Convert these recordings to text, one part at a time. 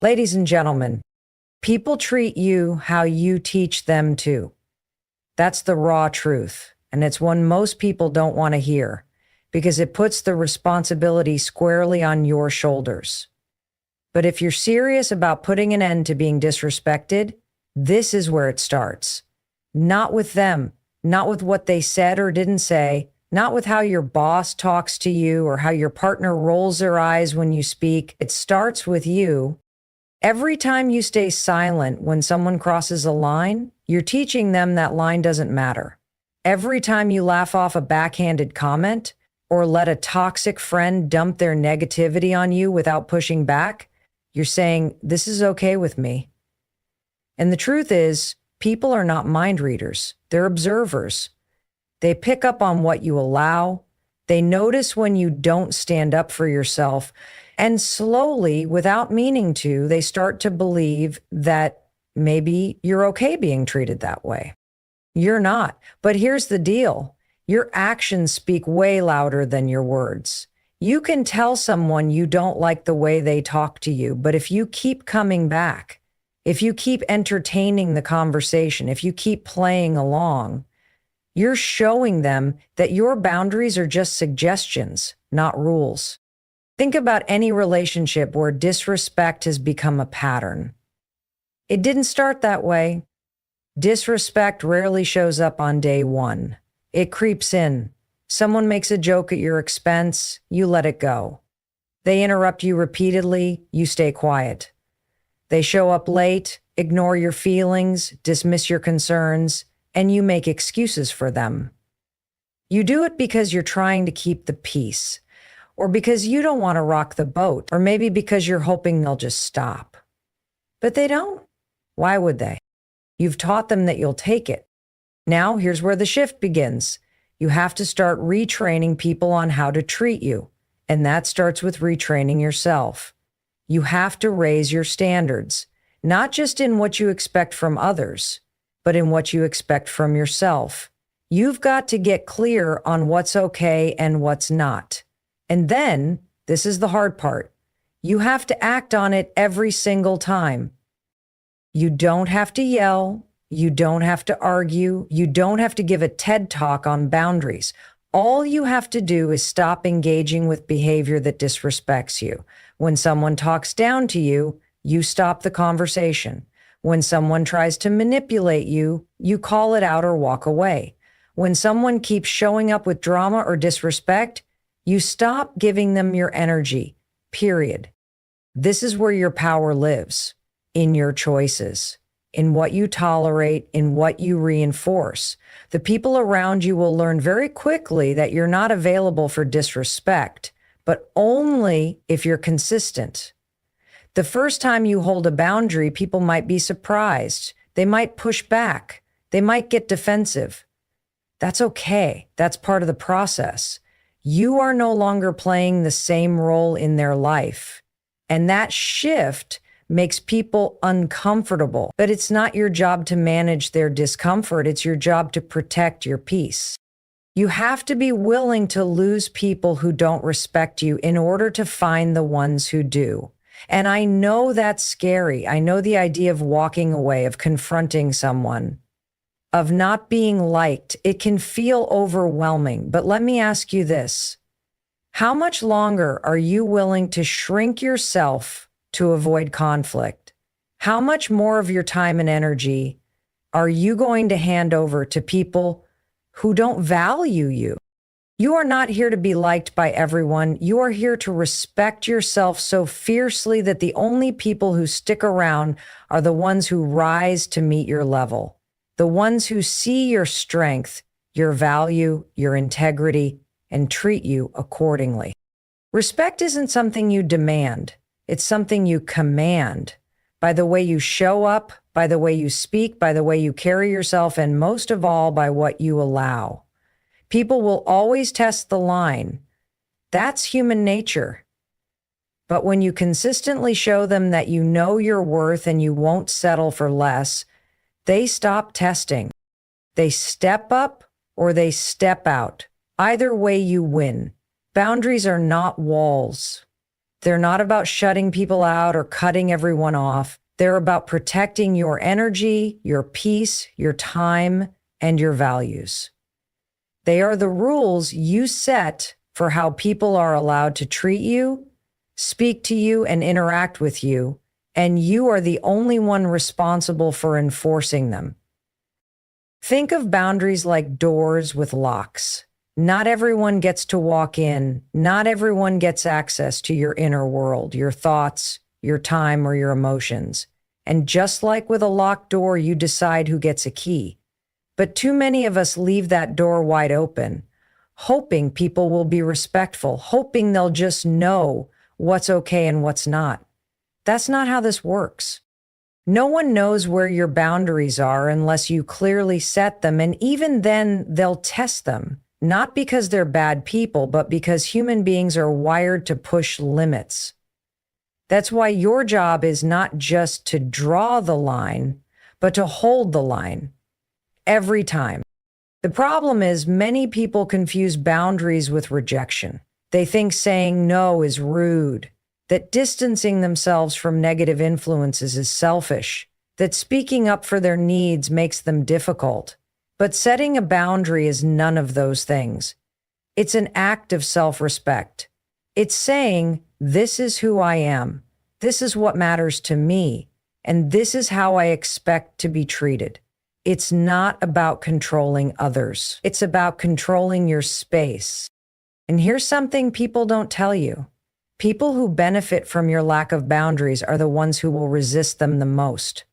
Ladies and gentlemen, people treat you how you teach them to. That's the raw truth, and it's one most people don't want to hear because it puts the responsibility squarely on your shoulders. But if you're serious about putting an end to being disrespected, this is where it starts. Not with them, not with what they said or didn't say, not with how your boss talks to you or how your partner rolls their eyes when you speak. It starts with you. Every time you stay silent when someone crosses a line, you're teaching them that line doesn't matter. Every time you laugh off a backhanded comment or let a toxic friend dump their negativity on you without pushing back, you're saying, this is okay with me. And the truth is, people are not mind readers. They're observers. They pick up on what you allow. They notice when you don't stand up for yourself. And slowly, without meaning to, they start to believe that maybe you're okay being treated that way. You're not. But here's the deal. Your actions speak way louder than your words. You can tell someone you don't like the way they talk to you, but if you keep coming back, if you keep entertaining the conversation, if you keep playing along, you're showing them that your boundaries are just suggestions, not rules. Think about any relationship where disrespect has become a pattern. It didn't start that way. Disrespect rarely shows up on day one. It creeps in. Someone makes a joke at your expense, you let it go. They interrupt you repeatedly, you stay quiet. They show up late, ignore your feelings, dismiss your concerns, and you make excuses for them. You do it because you're trying to keep the peace, or because you don't want to rock the boat, or maybe because you're hoping they'll just stop. But they don't. Why would they? You've taught them that you'll take it. Now, here's where the shift begins. You have to start retraining people on how to treat you, and that starts with retraining yourself. You have to raise your standards, not just in what you expect from others, but in what you expect from yourself. You've got to get clear on what's okay and what's not. And then, this is the hard part, you have to act on it every single time. You don't have to yell. You don't have to argue. You don't have to give a TED talk on boundaries. All you have to do is stop engaging with behavior that disrespects you. When someone talks down to you, you stop the conversation. When someone tries to manipulate you, you call it out or walk away. When someone keeps showing up with drama or disrespect, you stop giving them your energy, period. This is where your power lives, in your choices, in what you tolerate, in what you reinforce. The people around you will learn very quickly that you're not available for disrespect, but only if you're consistent. The first time you hold a boundary, people might be surprised. They might push back. They might get defensive. That's okay. That's part of the process. You are no longer playing the same role in their life. And that shift makes people uncomfortable. But it's not your job to manage their discomfort. It's your job to protect your peace. You have to be willing to lose people who don't respect you in order to find the ones who do. And I know that's scary. I know the idea of walking away, of confronting someone, of not being liked. It can feel overwhelming. But let me ask you this. How much longer are you willing to shrink yourself to avoid conflict? How much more of your time and energy are you going to hand over to people who don't value you? You are not here to be liked by everyone. You are here to respect yourself so fiercely that the only people who stick around are the ones who rise to meet your level, the ones who see your strength, your value, your integrity, and treat you accordingly. Respect isn't something you demand. It's something you command by the way you show up, by the way you speak, by the way you carry yourself, and most of all, by what you allow. People will always test the line. That's human nature. But when you consistently show them that you know your worth and you won't settle for less, they stop testing. They step up or they step out. Either way, you win. Boundaries are not walls. They're not about shutting people out or cutting everyone off. They're about protecting your energy, your peace, your time, and your values. They are the rules you set for how people are allowed to treat you, speak to you, and interact with you, and you are the only one responsible for enforcing them. Think of boundaries like doors with locks. Not everyone gets to walk in. Not everyone gets access to your inner world, your thoughts, your time, or your emotions. And just like with a locked door, you decide who gets a key. But too many of us leave that door wide open, hoping people will be respectful, hoping they'll just know what's okay and what's not. That's not how this works. No one knows where your boundaries are unless you clearly set them, and even then, they'll test them. Not because they're bad people, but because human beings are wired to push limits. That's why your job is not just to draw the line, but to hold the line every time. The problem is many people confuse boundaries with rejection. They think saying no is rude, that distancing themselves from negative influences is selfish, that speaking up for their needs makes them difficult. But setting a boundary is none of those things. It's an act of self-respect. It's saying, this is who I am, this is what matters to me, and this is how I expect to be treated. It's not about controlling others. It's about controlling your space. And here's something people don't tell you. People who benefit from your lack of boundaries are the ones who will resist them the most.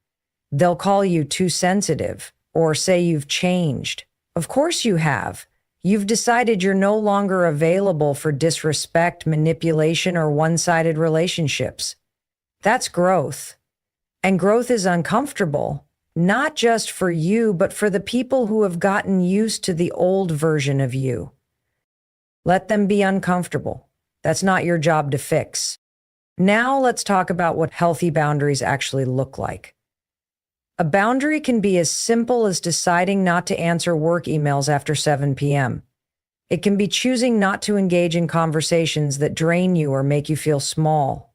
They'll call you too sensitive, or say you've changed. Of course you have. You've decided you're no longer available for disrespect, manipulation, or one-sided relationships. That's growth. And growth is uncomfortable, not just for you, but for the people who have gotten used to the old version of you. Let them be uncomfortable. That's not your job to fix. Now let's talk about what healthy boundaries actually look like. A boundary can be as simple as deciding not to answer work emails after 7 p.m. It can be choosing not to engage in conversations that drain you or make you feel small.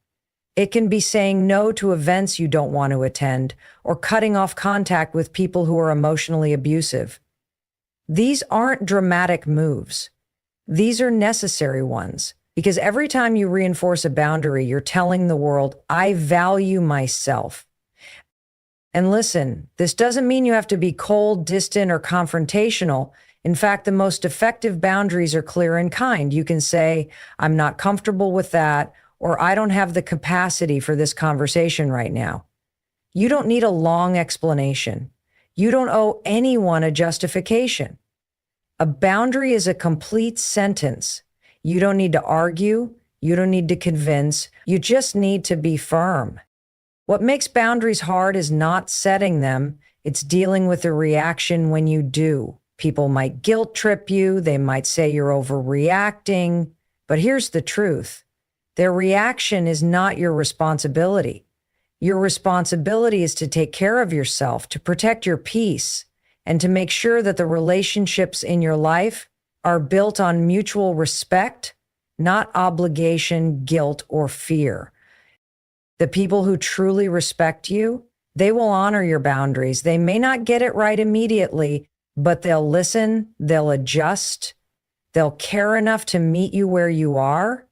It can be saying no to events you don't want to attend or cutting off contact with people who are emotionally abusive. These aren't dramatic moves. These are necessary ones, because every time you reinforce a boundary, you're telling the world, I value myself. And listen, this doesn't mean you have to be cold, distant, or confrontational. In fact, the most effective boundaries are clear and kind. You can say, I'm not comfortable with that, or I don't have the capacity for this conversation right now. You don't need a long explanation. You don't owe anyone a justification. A boundary is a complete sentence. You don't need to argue. You don't need to convince. You just need to be firm. What makes boundaries hard is not setting them. It's dealing with the reaction when you do. People might guilt trip you. They might say you're overreacting. But here's the truth. Their reaction is not your responsibility. Your responsibility is to take care of yourself, to protect your peace, and to make sure that the relationships in your life are built on mutual respect, not obligation, guilt, or fear. The people who truly respect you, they will honor your boundaries. They may not get it right immediately, but they'll listen, they'll adjust, they'll care enough to meet you where you are.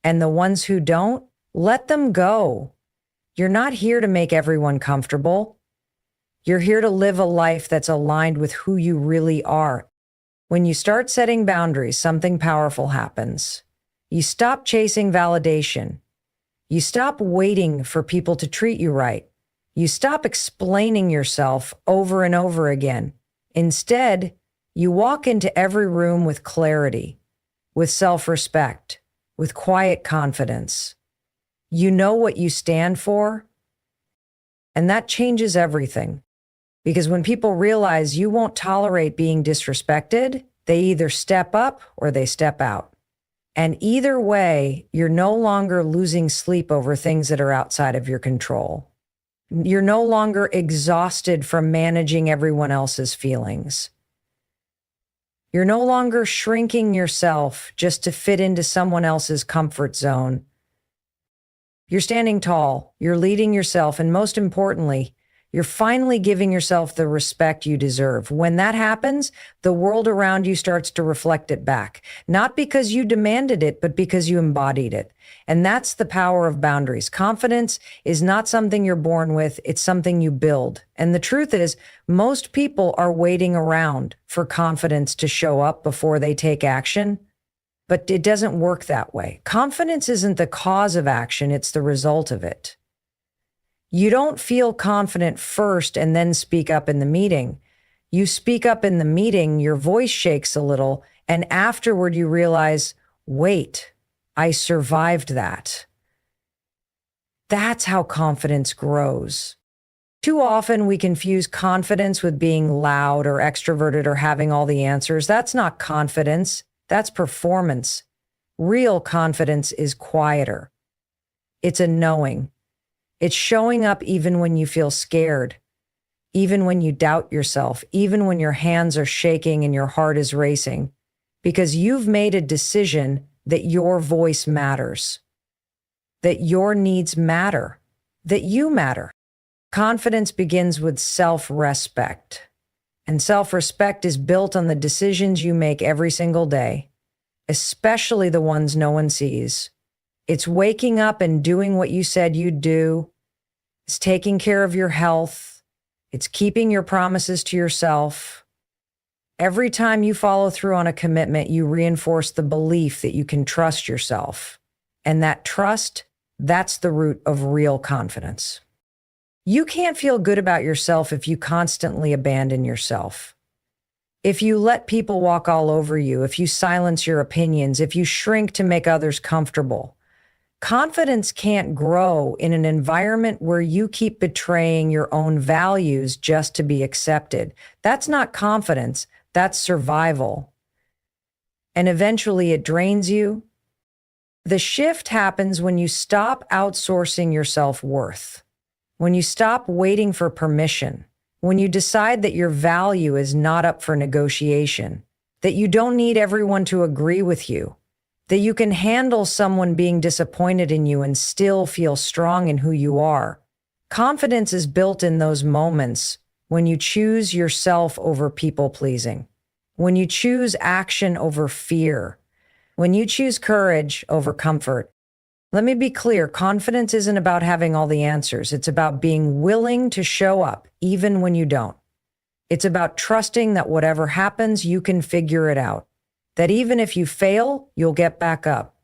And the ones who don't, let them go. You're not here to make everyone comfortable. You're here to live a life that's aligned with who you really are. When you start setting boundaries, something powerful happens. You stop chasing validation. You stop waiting for people to treat you right. You stop explaining yourself over and over again. Instead, you walk into every room with clarity, with self-respect, with quiet confidence. You know what you stand for, and that changes everything. Because when people realize you won't tolerate being disrespected, they either step up or they step out. And either way, you're no longer losing sleep over things that are outside of your control. You're no longer exhausted from managing everyone else's feelings. You're no longer shrinking yourself just to fit into someone else's comfort zone. You're standing tall, you're leading yourself, and most importantly, you're finally giving yourself the respect you deserve. When that happens, the world around you starts to reflect it back. Not because you demanded it, but because you embodied it. And that's the power of boundaries. Confidence is not something you're born with, it's something you build. And the truth is, most people are waiting around for confidence to show up before they take action. But it doesn't work that way. Confidence isn't the cause of action, it's the result of it. You don't feel confident first and then speak up in the meeting. You speak up in the meeting, your voice shakes a little, and afterward you realize, wait, I survived that. That's how confidence grows. Too often we confuse confidence with being loud or extroverted or having all the answers. That's not confidence. That's performance. Real confidence is quieter. It's a knowing. It's showing up even when you feel scared, even when you doubt yourself, even when your hands are shaking and your heart is racing, because you've made a decision that your voice matters, that your needs matter, that you matter. Confidence begins with self-respect. And self-respect is built on the decisions you make every single day, especially the ones no one sees. It's waking up and doing what you said you'd do. It's taking care of your health. It's keeping your promises to yourself. Every time you follow through on a commitment, you reinforce the belief that you can trust yourself. And that trust, that's the root of real confidence. You can't feel good about yourself if you constantly abandon yourself. If you let people walk all over you, if you silence your opinions, if you shrink to make others comfortable. Confidence can't grow in an environment where you keep betraying your own values just to be accepted. That's not confidence, that's survival. And eventually it drains you. The shift happens when you stop outsourcing your self-worth, when you stop waiting for permission, when you decide that your value is not up for negotiation, that you don't need everyone to agree with you, that you can handle someone being disappointed in you and still feel strong in who you are. Confidence is built in those moments when you choose yourself over people-pleasing, when you choose action over fear, when you choose courage over comfort. Let me be clear, confidence isn't about having all the answers. It's about being willing to show up, even when you don't. It's about trusting that whatever happens, you can figure it out. That even if you fail, you'll get back up.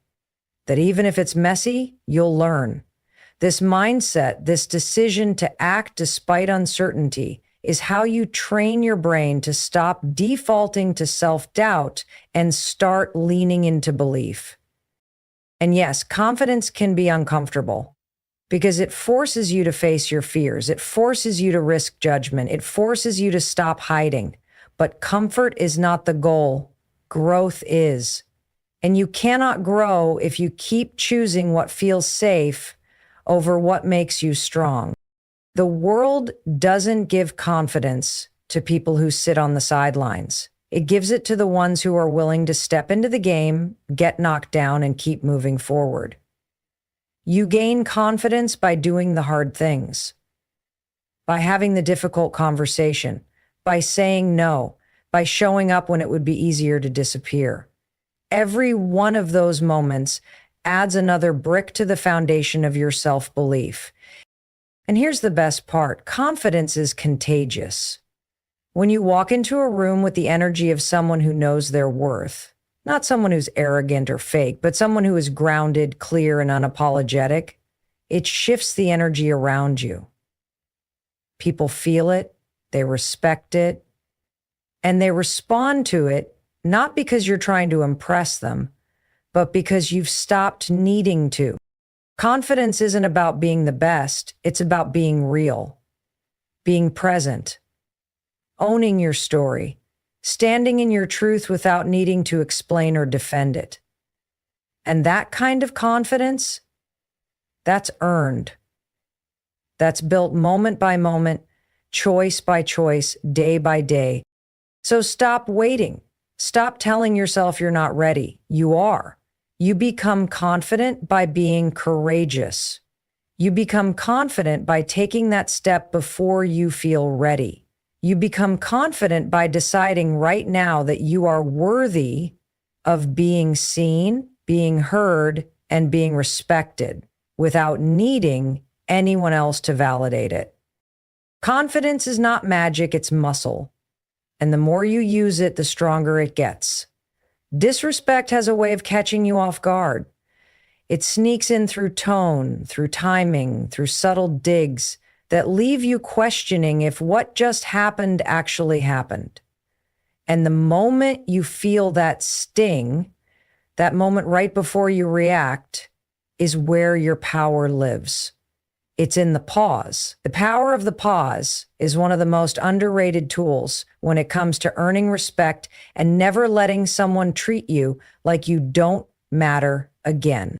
That even if it's messy, you'll learn. This mindset, this decision to act despite uncertainty, is how you train your brain to stop defaulting to self-doubt and start leaning into belief. And yes, confidence can be uncomfortable because it forces you to face your fears. It forces you to risk judgment. It forces you to stop hiding. But comfort is not the goal. Growth is. And you cannot grow if you keep choosing what feels safe over what makes you strong. The world doesn't give confidence to people who sit on the sidelines. It gives it to the ones who are willing to step into the game, get knocked down, and keep moving forward. You gain confidence by doing the hard things, by having the difficult conversation, by saying no, by showing up when it would be easier to disappear. Every one of those moments adds another brick to the foundation of your self-belief. And here's the best part. Confidence is contagious. When you walk into a room with the energy of someone who knows their worth, not someone who's arrogant or fake, but someone who is grounded, clear, and unapologetic, it shifts the energy around you. People feel it, they respect it, and they respond to it, not because you're trying to impress them, but because you've stopped needing to. Confidence isn't about being the best, it's about being real, being present, owning your story, standing in your truth without needing to explain or defend it. And that kind of confidence, that's earned. That's built moment by moment, choice by choice, day by day. So stop waiting. Stop telling yourself you're not ready. You are. You become confident by being courageous. You become confident by taking that step before you feel ready. You become confident by deciding right now that you are worthy of being seen, being heard, and being respected without needing anyone else to validate it. Confidence is not magic, it's muscle. And the more you use it, the stronger it gets. Disrespect has a way of catching you off guard. It sneaks in through tone, through timing, through subtle digs that leave you questioning if what just happened actually happened. And the moment you feel that sting, that moment right before you react, is where your power lives. It's in the pause. The power of the pause is one of the most underrated tools when it comes to earning respect and never letting someone treat you like you don't matter again.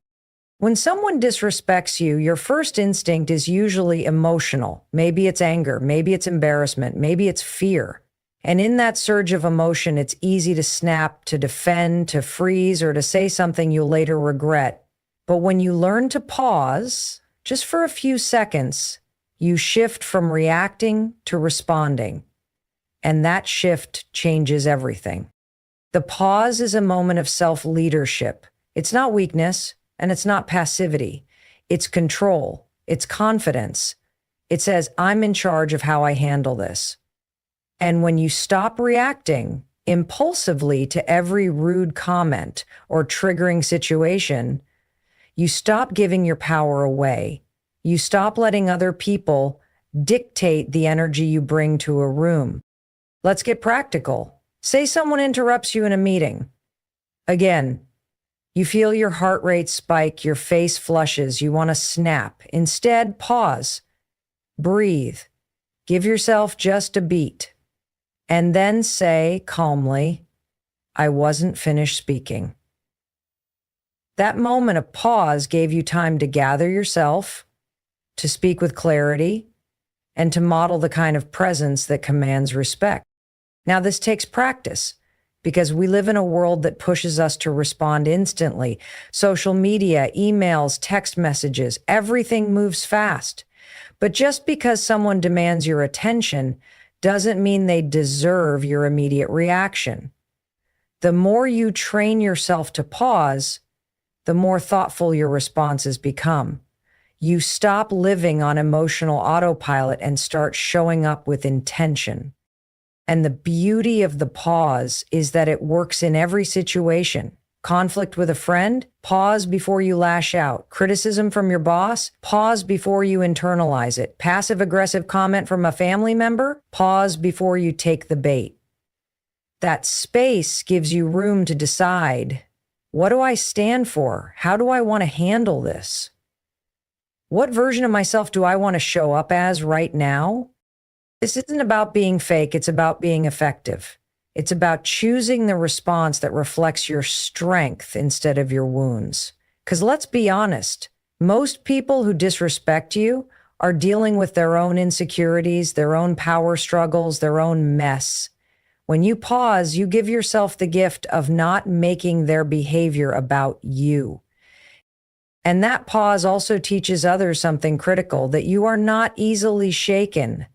When someone disrespects you, your first instinct is usually emotional. Maybe it's anger, maybe it's embarrassment, maybe it's fear. And in that surge of emotion, it's easy to snap, to defend, to freeze, or to say something you'll later regret. But when you learn to pause, just for a few seconds, you shift from reacting to responding. And that shift changes everything. The pause is a moment of self-leadership. It's not weakness, and it's not passivity. It's control. It's confidence. It says, I'm in charge of how I handle this. And when you stop reacting impulsively to every rude comment or triggering situation, you stop giving your power away. You stop letting other people dictate the energy you bring to a room. Let's get practical. Say someone interrupts you in a meeting. Again, you feel your heart rate spike, your face flushes, you want to snap. Instead, pause, breathe, give yourself just a beat, and then say calmly, I wasn't finished speaking. That moment of pause gave you time to gather yourself, to speak with clarity, and to model the kind of presence that commands respect. Now, this takes practice because we live in a world that pushes us to respond instantly. Social media, emails, text messages, everything moves fast. But just because someone demands your attention doesn't mean they deserve your immediate reaction. The more you train yourself to pause, the more thoughtful your responses become. You stop living on emotional autopilot and start showing up with intention. And the beauty of the pause is that it works in every situation. Conflict with a friend, pause before you lash out. Criticism from your boss, pause before you internalize it. Passive-aggressive comment from a family member, pause before you take the bait. That space gives you room to decide, what do I stand for? How do I want to handle this? What version of myself do I want to show up as right now? This isn't about being fake, it's about being effective. It's about choosing the response that reflects your strength instead of your wounds. Because let's be honest, most people who disrespect you are dealing with their own insecurities, their own power struggles, their own mess. When you pause, you give yourself the gift of not making their behavior about you. And that pause also teaches others something critical, that you are not easily shaken,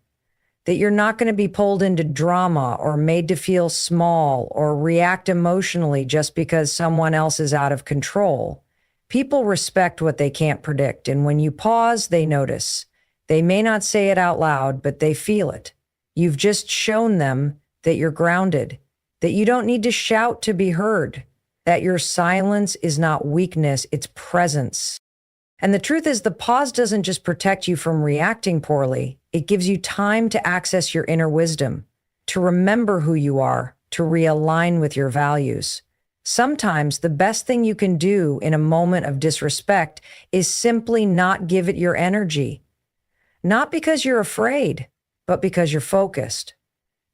that you're not going to be pulled into drama or made to feel small or react emotionally just because someone else is out of control. People respect what they can't predict, and when you pause, they notice. They may not say it out loud, but they feel it. You've just shown them that you're grounded, that you don't need to shout to be heard, that your silence is not weakness, it's presence. And the truth is, the pause doesn't just protect you from reacting poorly. It gives you time to access your inner wisdom, to remember who you are, to realign with your values. Sometimes the best thing you can do in a moment of disrespect is simply not give it your energy. Not because you're afraid, but because you're focused.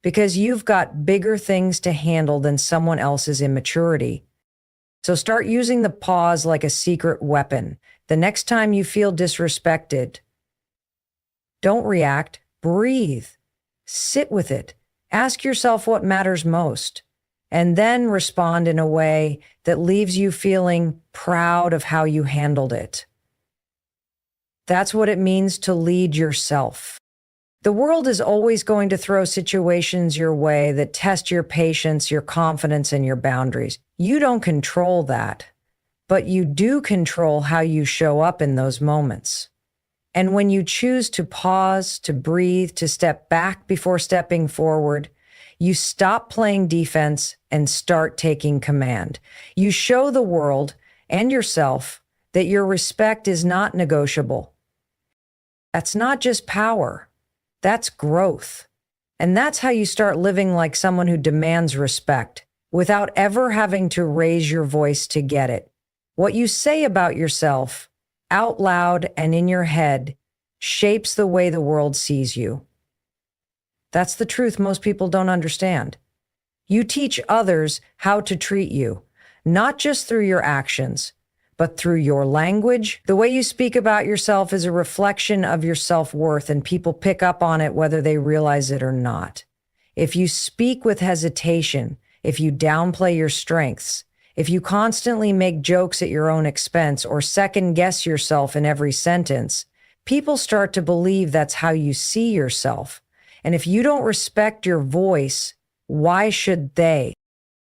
Because you've got bigger things to handle than someone else's immaturity. So start using the pause like a secret weapon. The next time you feel disrespected, don't react, breathe, sit with it, ask yourself what matters most, and then respond in a way that leaves you feeling proud of how you handled it. That's what it means to lead yourself. The world is always going to throw situations your way that test your patience, your confidence, and your boundaries. You don't control that, but you do control how you show up in those moments. And when you choose to pause, to breathe, to step back before stepping forward, you stop playing defense and start taking command. You show the world and yourself that your respect is not negotiable. That's not just power. That's growth. And that's how you start living like someone who demands respect without ever having to raise your voice to get it. What you say about yourself, out loud and in your head, shapes the way the world sees you. That's the truth most people don't understand. You teach others how to treat you, not just through your actions, but through your language. The way you speak about yourself is a reflection of your self-worth, and people pick up on it whether they realize it or not. If you speak with hesitation, if you downplay your strengths, if you constantly make jokes at your own expense or second-guess yourself in every sentence, people start to believe that's how you see yourself. And if you don't respect your voice, why should they?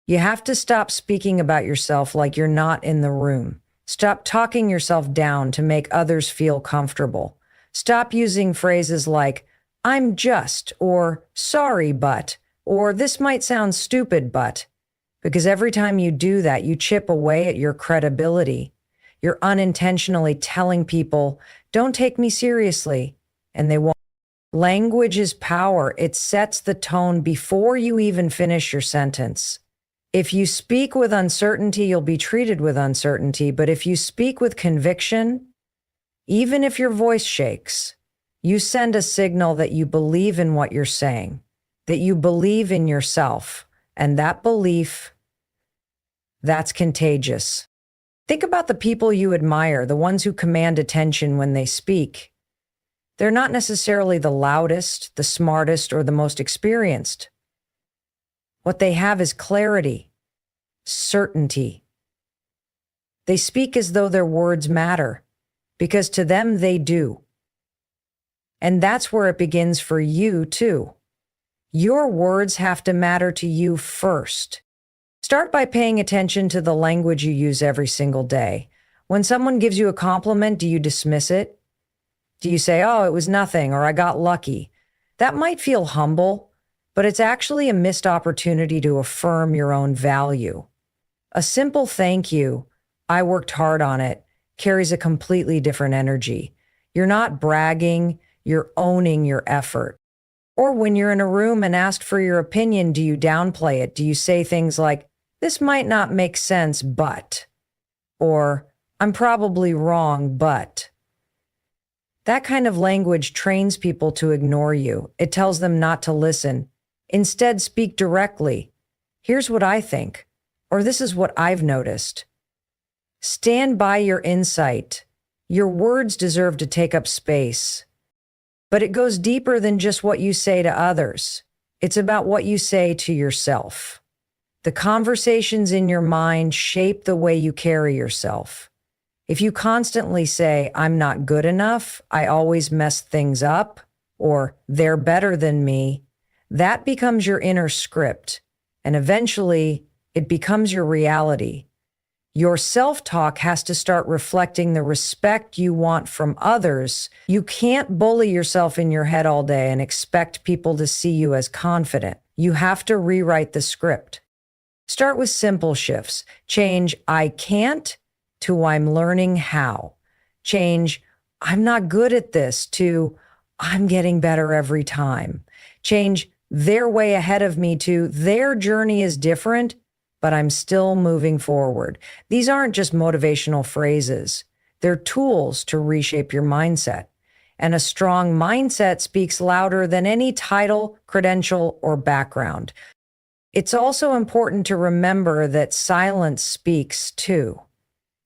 You have to stop speaking about yourself like you're not in the room. Stop talking yourself down to make others feel comfortable. Stop using phrases like, I'm just, or sorry, but, or this might sound stupid, but. Because every time you do that, you chip away at your credibility. You're unintentionally telling people, don't take me seriously, and they won't. Language is power. It sets the tone before you even finish your sentence. If you speak with uncertainty, you'll be treated with uncertainty. But if you speak with conviction, even if your voice shakes, you send a signal that you believe in what you're saying, that you believe in yourself. And that belief, that's contagious. Think about the people you admire, the ones who command attention when they speak. They're not necessarily the loudest, the smartest, or the most experienced. What they have is clarity, certainty. They speak as though their words matter, because to them they do. And that's where it begins for you, too. Your words have to matter to you first. Start by paying attention to the language you use every single day. When someone gives you a compliment, do you dismiss it? Do you say, oh, it was nothing, or I got lucky? That might feel humble, but it's actually a missed opportunity to affirm your own value. A simple thank you, I worked hard on it, carries a completely different energy. You're not bragging, you're owning your effort. Or when you're in a room and asked for your opinion, do you downplay it? Do you say things like, this might not make sense, but, or I'm probably wrong, but. That kind of language trains people to ignore you. It tells them not to listen. Instead, speak directly. Here's what I think, or this is what I've noticed. Stand by your insight. Your words deserve to take up space. But it goes deeper than just what you say to others. It's about what you say to yourself. The conversations in your mind shape the way you carry yourself. If you constantly say, I'm not good enough, I always mess things up, or they're better than me, that becomes your inner script, and eventually it becomes your reality. Your self-talk has to start reflecting the respect you want from others. You can't bully yourself in your head all day and expect people to see you as confident. You have to rewrite the script. Start with simple shifts. Change I can't to I'm learning how. Change I'm not good at this to I'm getting better every time. Change they're way ahead of me to their journey is different, but I'm still moving forward. These aren't just motivational phrases. They're tools to reshape your mindset. And a strong mindset speaks louder than any title, credential, or background. It's also important to remember that silence speaks too.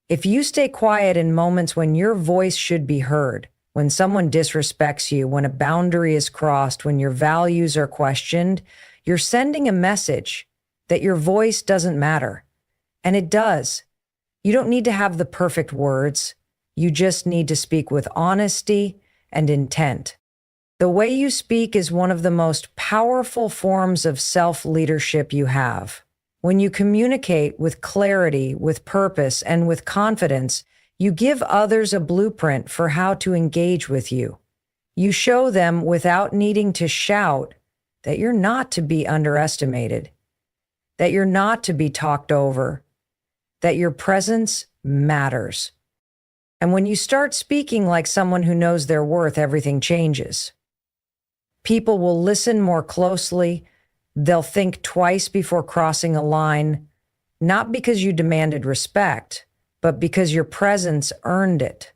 If you stay quiet in moments when your voice should be heard, when someone disrespects you, when a boundary is crossed, when your values are questioned, you're sending a message that your voice doesn't matter. And it does. You don't need to have the perfect words. You just need to speak with honesty and intent. The way you speak is one of the most powerful forms of self-leadership you have. When you communicate with clarity, with purpose, and with confidence, you give others a blueprint for how to engage with you. You show them without needing to shout that you're not to be underestimated, that you're not to be talked over, that your presence matters. And when you start speaking like someone who knows their worth, everything changes. People will listen more closely. They'll think twice before crossing a line, not because you demanded respect, but because your presence earned it.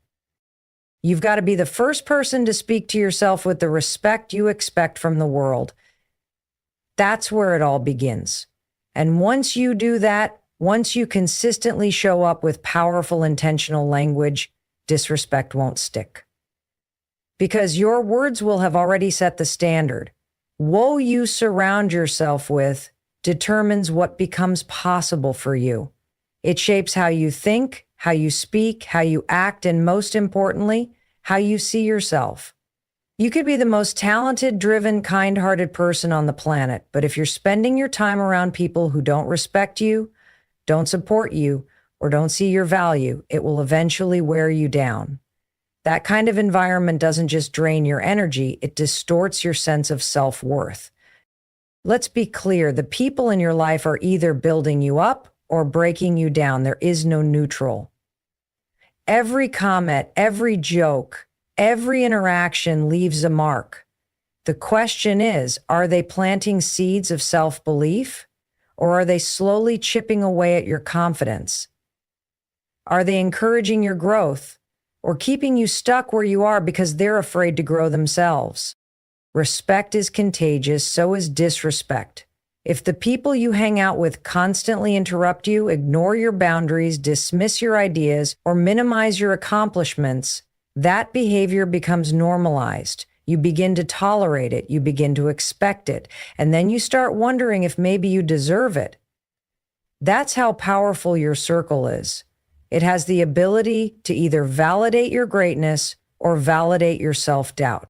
You've got to be the first person to speak to yourself with the respect you expect from the world. That's where it all begins. And once you do that, once you consistently show up with powerful, intentional language, disrespect won't stick. Because your words will have already set the standard. What you surround yourself with determines what becomes possible for you. It shapes how you think, how you speak, how you act, and most importantly, how you see yourself. You could be the most talented, driven, kind-hearted person on the planet, but if you're spending your time around people who don't respect you, don't support you, or don't see your value, it will eventually wear you down. That kind of environment doesn't just drain your energy, it distorts your sense of self-worth. Let's be clear, the people in your life are either building you up or breaking you down. There is no neutral. Every comment, every joke, every interaction leaves a mark. The question is, are they planting seeds of self-belief, or are they slowly chipping away at your confidence? Are they encouraging your growth, or keeping you stuck where you are because they're afraid to grow themselves? Respect is contagious, so is disrespect. If the people you hang out with constantly interrupt you, ignore your boundaries, dismiss your ideas, or minimize your accomplishments, that behavior becomes normalized. You begin to tolerate it, you begin to expect it, and then you start wondering if maybe you deserve it. That's how powerful your circle is. It has the ability to either validate your greatness or validate your self-doubt.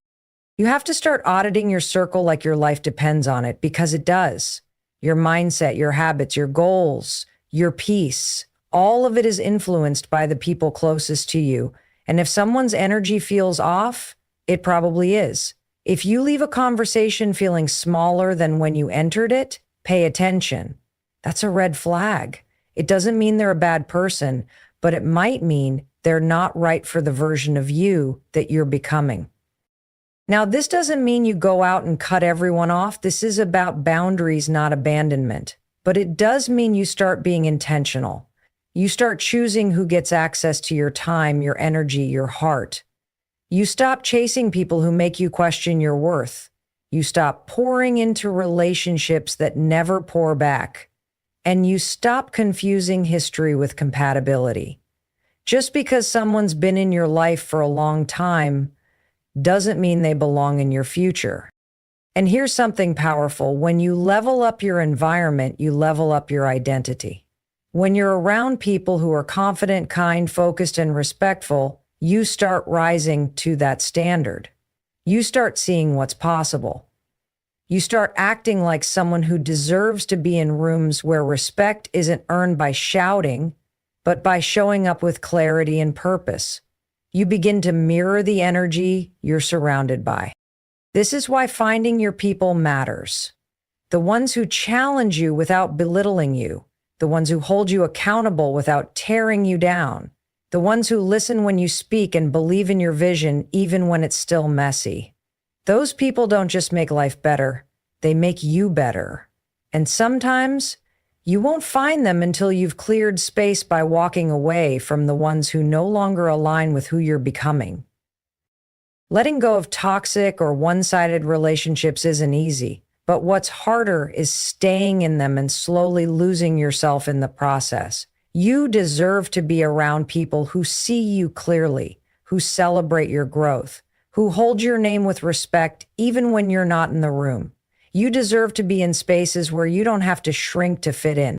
You have to start auditing your circle like your life depends on it, because it does. Your mindset, your habits, your goals, your peace, all of it is influenced by the people closest to you. And if someone's energy feels off, it probably is. If you leave a conversation feeling smaller than when you entered it, pay attention. That's a red flag. It doesn't mean they're a bad person, but it might mean they're not right for the version of you that you're becoming. Now, this doesn't mean you go out and cut everyone off. This is about boundaries, not abandonment. But it does mean you start being intentional. You start choosing who gets access to your time, your energy, your heart. You stop chasing people who make you question your worth. You stop pouring into relationships that never pour back. And you stop confusing history with compatibility. Just because someone's been in your life for a long time doesn't mean they belong in your future. And here's something powerful. When you level up your environment, you level up your identity. When you're around people who are confident, kind, focused, and respectful, you start rising to that standard. You start seeing what's possible. You start acting like someone who deserves to be in rooms where respect isn't earned by shouting, but by showing up with clarity and purpose. You begin to mirror the energy you're surrounded by. This is why finding your people matters. The ones who challenge you without belittling you, the ones who hold you accountable without tearing you down, the ones who listen when you speak and believe in your vision even when it's still messy. Those people don't just make life better, they make you better. And sometimes you won't find them until you've cleared space by walking away from the ones who no longer align with who you're becoming. Letting go of toxic or one-sided relationships isn't easy, but what's harder is staying in them and slowly losing yourself in the process. You deserve to be around people who see you clearly, who celebrate your growth, who hold your name with respect even when you're not in the room. You deserve to be in spaces where you don't have to shrink to fit in.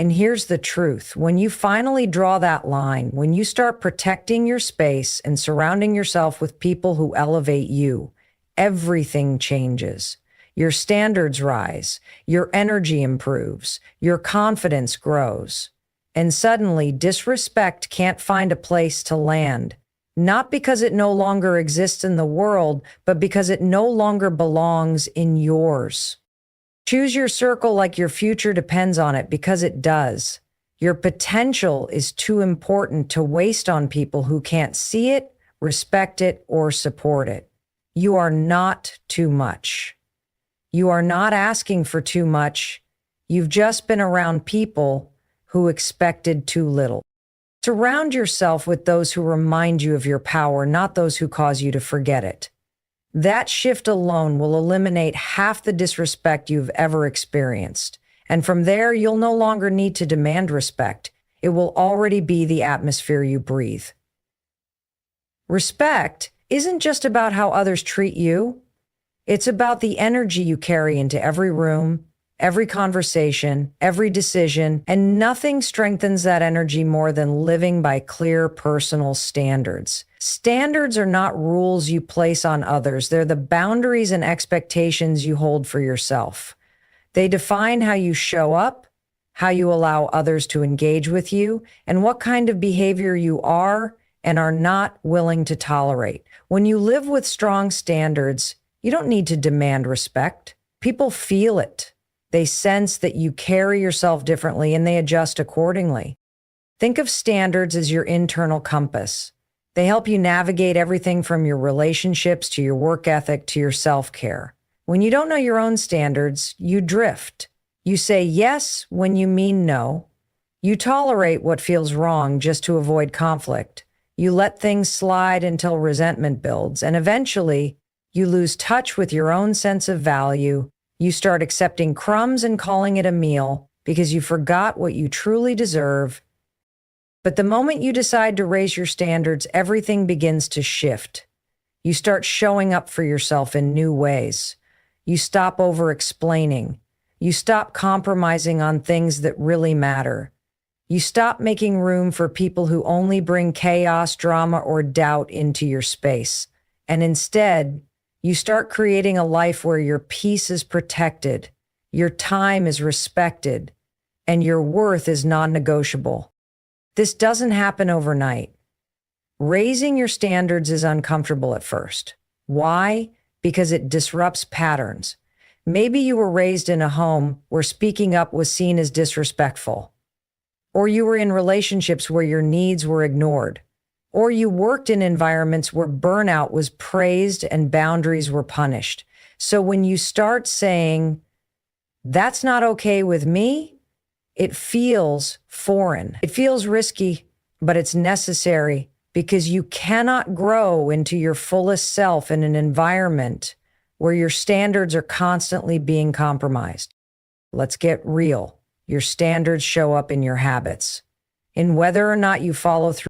And here's the truth. When you finally draw that line, when you start protecting your space and surrounding yourself with people who elevate you, everything changes. Your standards rise, your energy improves, your confidence grows. And suddenly, disrespect can't find a place to land. Not because it no longer exists in the world, but because it no longer belongs in yours. Choose your circle like your future depends on it, because it does. Your potential is too important to waste on people who can't see it, respect it, or support it. You are not too much. You are not asking for too much. You've just been around people who expected too little. Surround yourself with those who remind you of your power, not those who cause you to forget it. That shift alone will eliminate half the disrespect you've ever experienced. And from there, you'll no longer need to demand respect. It will already be the atmosphere you breathe. Respect isn't just about how others treat you. It's about the energy you carry into every room, every conversation, every decision, and nothing strengthens that energy more than living by clear personal standards. Standards are not rules you place on others. They're the boundaries and expectations you hold for yourself. They define how you show up, how you allow others to engage with you, and what kind of behavior you are and are not willing to tolerate. When you live with strong standards, you don't need to demand respect. People feel it. They sense that you carry yourself differently and they adjust accordingly. Think of standards as your internal compass. They help you navigate everything from your relationships to your work ethic to your self-care. When you don't know your own standards, you drift. You say yes when you mean no. You tolerate what feels wrong just to avoid conflict. You let things slide until resentment builds, and eventually, you lose touch with your own sense of value. You start accepting crumbs and calling it a meal because you forgot what you truly deserve. But the moment you decide to raise your standards, everything begins to shift. You start showing up for yourself in new ways. You stop over-explaining. You stop compromising on things that really matter. You stop making room for people who only bring chaos, drama, or doubt into your space. And instead, you start creating a life where your peace is protected, your time is respected, and your worth is non-negotiable. This doesn't happen overnight. Raising your standards is uncomfortable at first. Why? Because it disrupts patterns. Maybe you were raised in a home where speaking up was seen as disrespectful. Or you were in relationships where your needs were ignored. Or you worked in environments where burnout was praised and boundaries were punished. So when you start saying, "That's not okay with me," it feels foreign. It feels risky, but it's necessary because you cannot grow into your fullest self in an environment where your standards are constantly being compromised. Let's get real. Your standards show up in your habits, in whether or not you follow through